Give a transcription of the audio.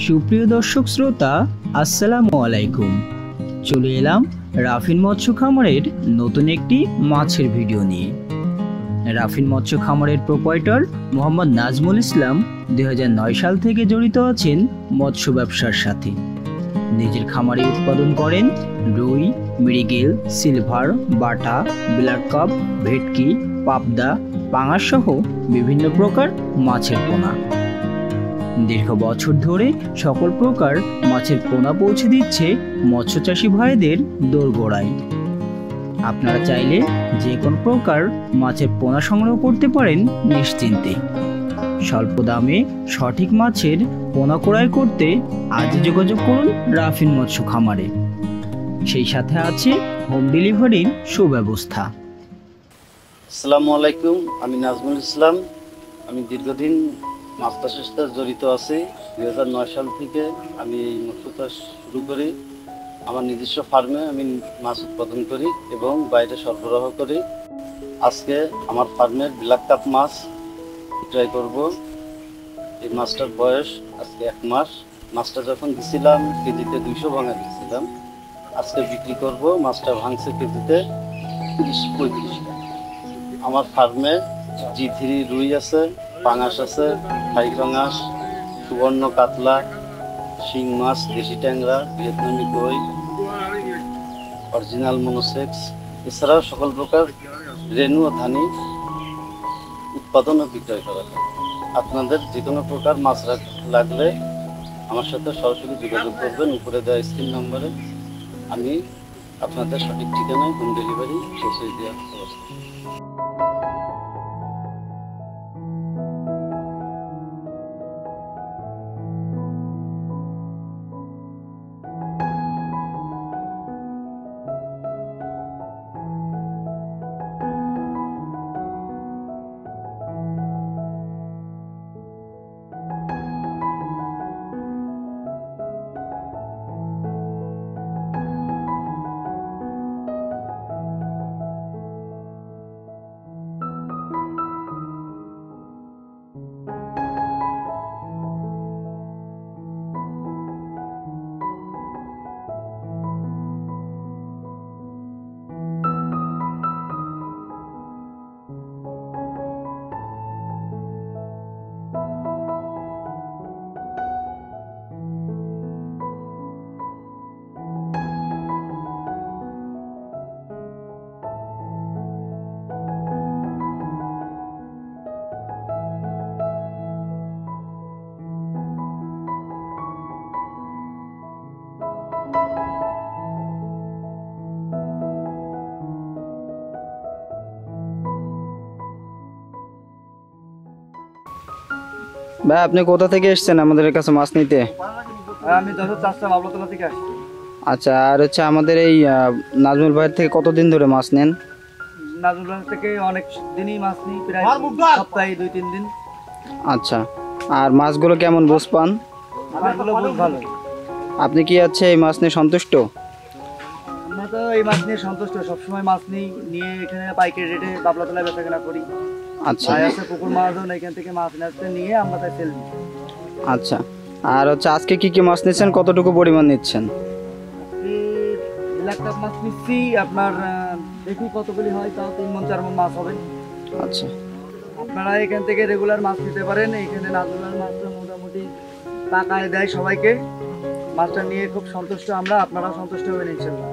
সুপ্রিয় দর্শক শ্রোতা, আসসালামু আলাইকুম। চলে এলাম রাফিন মৎস্য খামারের নতুন একটি মাছের ভিডিও নিয়ে। রাফিন মৎস্য খামারের প্রোপাইটর মোহাম্মদ নাজমুল ইসলাম 2009 সাল থেকে জড়িত আছেন মৎস্য ব্যবসার সাথে। নিজের খামারে উৎপাদন করেন রুই, মৃগেল, সিলভার, বাটা, ব্ল্যাক কাপ, ভেটকি, পাবদা, পাঙাশ সহ বিভিন্ন প্রকার মাছের পোনা। দীর্ঘ বছর ধরে সকল প্রকার মাছের পোনা পৌঁছে দিচ্ছে মৎস্যচাষী ভাইদের দোরগোড়ায়। আপনারা চাইলে যে কোনো প্রকার মাছের পোনা সংগ্রহ করতে পারেন নিশ্চিন্তে। স্বল্প দামে সঠিক মাছের পোনা ক্রয় করতে আজই যোগাযোগ করুন রাফিন মৎস্য খামারে। সেই সাথে আছে হোম ডেলিভারির সুব্যবস্থা। আসসালামু আলাইকুম, আমি নাজমুল ইসলাম। আমি দীর্ঘদিন মাছ চাষের সাথে জড়িত আছি। 2009 সাল থেকে আমি এই মৎস্য চাষ শুরু করি। আমার নিজস্ব ফার্মে আমি মাছ উৎপাদন করি এবং বাইরে সরবরাহ করি। আজকে আমার ফার্মের ব্ল্যাক কাপ মাছ ট্রাই করব। এই মাছটার বয়স আজকে 1 মাস। মাছটা যখন দিছিলাম কেজিতে 200 ভাঙা দিয়েছিলাম। আজকে বিক্রি করব। মাছটা ভাঙছে কেজিতে 30-35 টাকা। আমার ফার্মে G3 রুই আছে, পাঙাশ আছে, থাই পাঙাশ, সুবর্ণ কাতলা, শিং মাছ, দেশি ট্যাংরা, ভিয়েতনামি কই, অরিজিনাল মনোসেক্স, এছাড়াও সকল প্রকার রেনু ও ধানি উৎপাদন ও বিক্রয় করা হয়। আপনাদের যে কোনো প্রকার মাছ লাগলে আমার সাথে সরাসরি যোগাযোগ করবেন। উপরে দেওয়া স্ক্রিন নম্বরে আমি আপনাদের সঠিক ঠিকানায় হোম ডেলিভারি পৌঁছে দেওয়ার ব্যবস্থা। ভাই, আপনি কোথা থেকে এসেছেন আমাদের কাছে মাছ নিতে? আমি বাবলাতলা থেকে আসছি। আচ্ছা, আর আমাদের এই নাজমুল ভাইয়ের থেকে কতদিন ধরে মাছ নেন? নাজমুল ভাই থেকে অনেক দিনই মাছ নিই, প্রায় সপ্তাহে 2-3 দিন। আচ্ছা, আর মাছগুলো কেমন বুঝ পান? মাছগুলো খুব ভালো। আপনি কি এই মাছ নিয়ে সন্তুষ্ট? আমরা তো এই মাছ নিয়ে সন্তুষ্ট, সবসময় মাছ নিয়ে এখানে পাইকারি রেটে বাবলাতলায় বেচাকেনা করি। আচ্ছা, আছে পুকুর মহাজন, এখান থেকে মাছ নিয়ে আমরা তাই সেল দিই। আচ্ছা, আর আজকে কি কি মাছ নিচ্ছেন, কতটুকু পরিমাণ নিচ্ছেন? ব্ল্যাক কাপ মাছ নিচ্ছি আপনার, দেখি কতগুলি হয়, তাও 3-4 মণ মাছ হবে। আচ্ছা, আপনারা এখান থেকে রেগুলার মাছ নিতে পারেন। এখানে নাজমুলের মাছটা মোটামুটি টাকায় দেয় সবাইকে। মাছটা নিয়ে খুব সন্তুষ্ট আমরা, আপনারাও সন্তুষ্ট হবেন ইনশাল্লাহ।